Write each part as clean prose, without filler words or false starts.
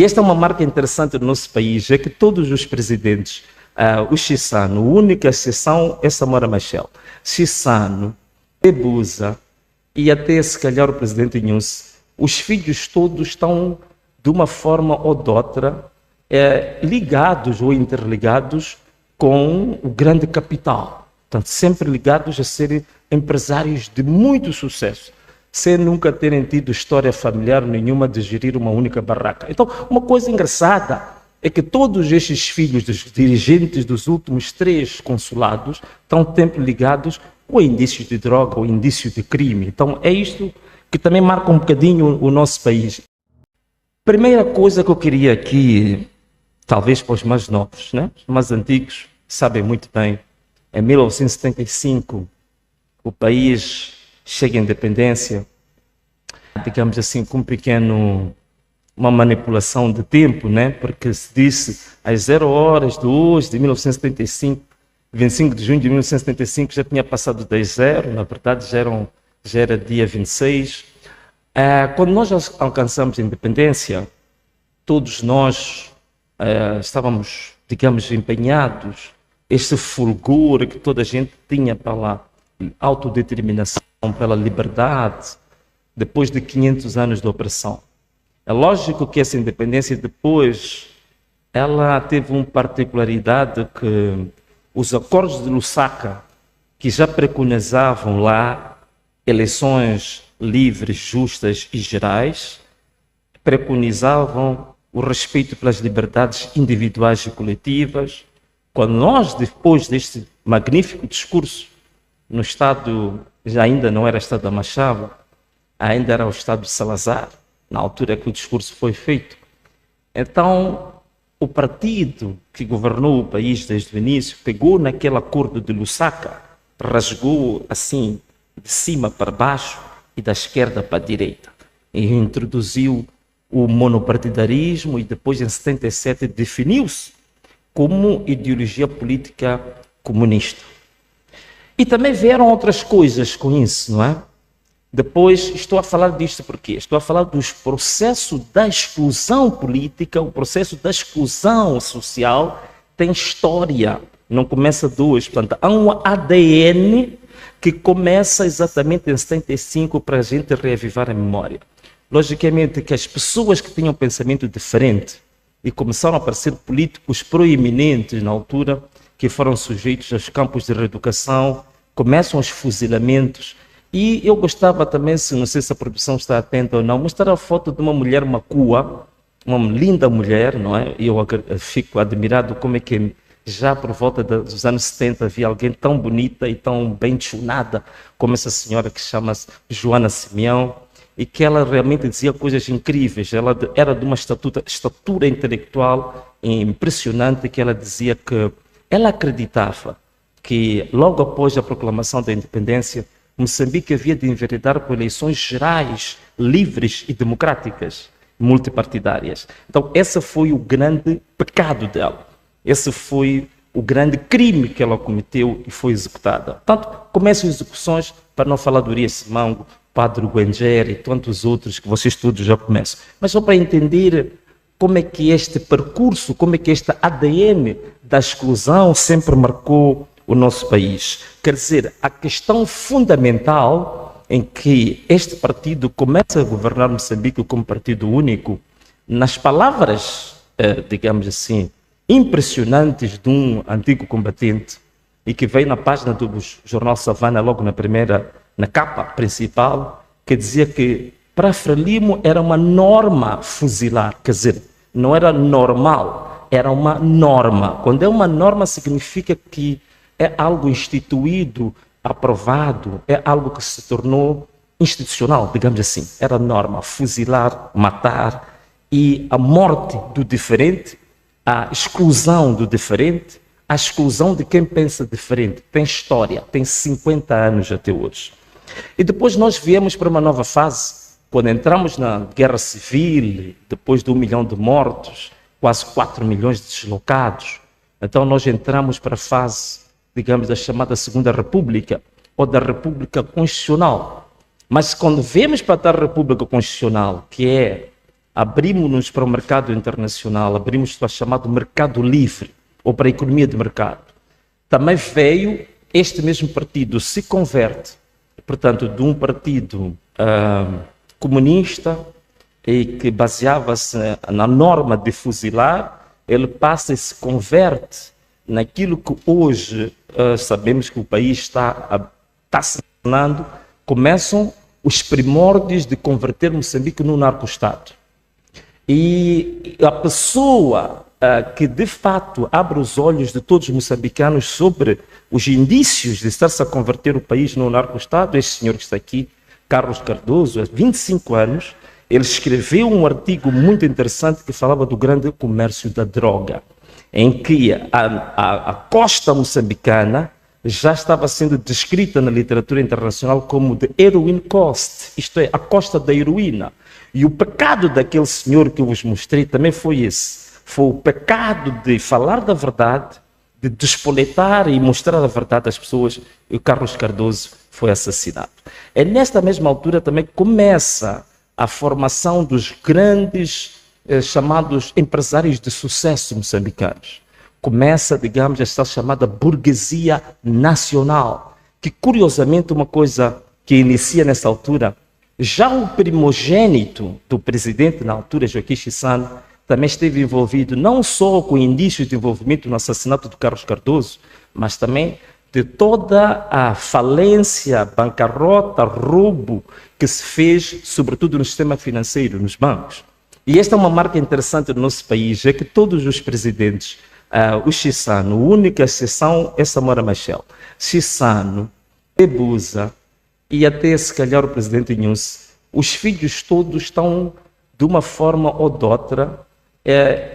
E esta é uma marca interessante do nosso país, é que todos os presidentes, o Chissano, a única exceção é Samora Machel, Chissano, Ebusa e até se calhar o presidente Inhosse, os filhos todos estão de uma forma ou de outra ligados ou interligados com o grande capital. Portanto, sempre ligados a serem empresários de muito sucesso, sem nunca terem tido história familiar nenhuma de gerir uma única barraca. Então, uma coisa engraçada é que todos estes filhos dos dirigentes dos últimos 3 consulados estão sempre ligados com indícios de droga ou indícios de crime. Então, é isto que também marca um bocadinho o nosso país. Primeira coisa que eu queria aqui, talvez para os mais novos, né? Os mais antigos sabem muito bem, em 1975, o país chega à independência, digamos assim, com uma manipulação de tempo, né? Porque se disse às 0 horas de hoje, de 1975, 25 de junho de 1975, já tinha passado 10-0, na verdade já era dia 26. Quando nós alcançamos a independência, todos nós estávamos, digamos, empenhados, este fulgor que toda a gente tinha pela autodeterminação, pela liberdade, depois de 500 anos de opressão. É lógico que essa independência depois, ela teve uma particularidade que os acordos de Lusaka, que já preconizavam lá eleições livres, justas e gerais, preconizavam o respeito pelas liberdades individuais e coletivas. Quando nós, depois deste magnífico discurso, no Estado, já ainda não era Estado da Machado, ainda era o Estado de Salazar, na altura que o discurso foi feito. Então, o partido que governou o país desde o início pegou naquele acordo de Lusaka, rasgou assim, de cima para baixo e da esquerda para a direita, e introduziu o monopartidarismo e depois, em 77, definiu-se como ideologia política comunista. E também vieram outras coisas com isso, não é? Depois, estou a falar disto porque estou a falar dos processos da exclusão política, o processo da exclusão social tem história, não começa de hoje. Portanto, há um ADN que começa exatamente em 75 para a gente reavivar a memória. Logicamente que as pessoas que tinham pensamento diferente e começaram a aparecer políticos proeminentes na altura, que foram sujeitos aos campos de reeducação, começam os fuzilamentos. E eu gostava também, não sei se a produção está atenta ou não, mostrar a foto de uma mulher macua, uma linda mulher, não é? E eu fico admirado como é que já por volta dos anos 70 havia alguém tão bonita e tão bem tchunada como essa senhora que chama-se Joana Simeão, e que ela realmente dizia coisas incríveis. Ela era de uma estatura intelectual impressionante, que ela dizia que ela acreditava que logo após a proclamação da independência, Moçambique havia de enveredar por eleições gerais, livres e democráticas, multipartidárias. Então, esse foi o grande pecado dela. Esse foi o grande crime que ela cometeu e foi executada. Portanto, começam as execuções, para não falar do Urias Simango, Padre Guengere e tantos outros que vocês todos já começam. Mas só para entender como é que este percurso, como é que este ADN da exclusão sempre marcou o nosso país. Quer dizer, a questão fundamental em que este partido começa a governar Moçambique como partido único, nas palavras, digamos assim, impressionantes de um antigo combatente, e que veio na página do jornal Savana, logo na capa principal, que dizia que para Frelimo era uma norma fuzilar, quer dizer, não era normal, era uma norma. Quando é uma norma, significa que é algo instituído, aprovado, é algo que se tornou institucional, digamos assim. Era norma, fuzilar, matar, e a morte do diferente, a exclusão do diferente, a exclusão de quem pensa diferente. Tem história, tem 50 anos até hoje. E depois nós viemos para uma nova fase, quando entramos na guerra civil, depois de 1 milhão de mortos, quase 4 milhões de deslocados. Então nós entramos para a fase, digamos, da chamada Segunda República, ou da República Constitucional. Mas quando vemos para a República Constitucional, que é abrimos-nos para o mercado internacional, abrimos para o chamado mercado livre, ou para a economia de mercado. Também veio este mesmo partido, se converte, portanto, de um partido comunista e que baseava-se na norma de fuzilar, ele passa e se converte naquilo que hoje sabemos que o país está se tornando. Começam os primórdios de converter Moçambique num narco-estado. E a pessoa que de fato abre os olhos de todos os moçambicanos sobre os indícios de estar-se a converter o país num narco-estado, este senhor que está aqui, Carlos Cardoso, há 25 anos, ele escreveu um artigo muito interessante que falava do grande comércio da droga, em que a costa moçambicana já estava sendo descrita na literatura internacional como the heroin coast, isto é, a costa da heroína. E o pecado daquele senhor que eu vos mostrei também foi esse. Foi o pecado de falar da verdade, de despoletar e mostrar a verdade às pessoas, e o Carlos Cardoso foi assassinado. É nesta mesma altura também que começa a formação dos grandes chamados empresários de sucesso moçambicanos. Começa, digamos, esta chamada burguesia nacional, que curiosamente uma coisa que inicia nessa altura, já o primogênito do presidente na altura, Joaquim Chissano, também esteve envolvido não só com indícios de envolvimento no assassinato do Carlos Cardoso, mas também de toda a falência, bancarrota, roubo que se fez, sobretudo no sistema financeiro, nos bancos. E esta é uma marca interessante do nosso país, é que todos os presidentes, o Chissano, a única exceção é Samora Machel, Chissano, Ebusa e até se calhar o presidente Inhosse, os filhos todos estão de uma forma ou de outra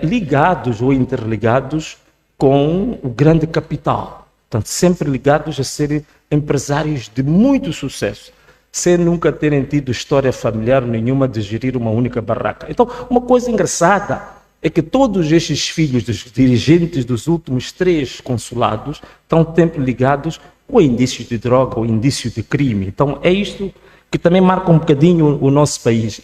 ligados ou interligados com o grande capital. Portanto, sempre ligados a serem empresários de muito sucesso, sem nunca terem tido história familiar nenhuma de gerir uma única barraca. Então, uma coisa engraçada é que todos estes filhos dos dirigentes dos últimos 3 consulados estão sempre ligados com indícios de droga ou indícios de crime. Então, é isto que também marca um bocadinho o nosso país.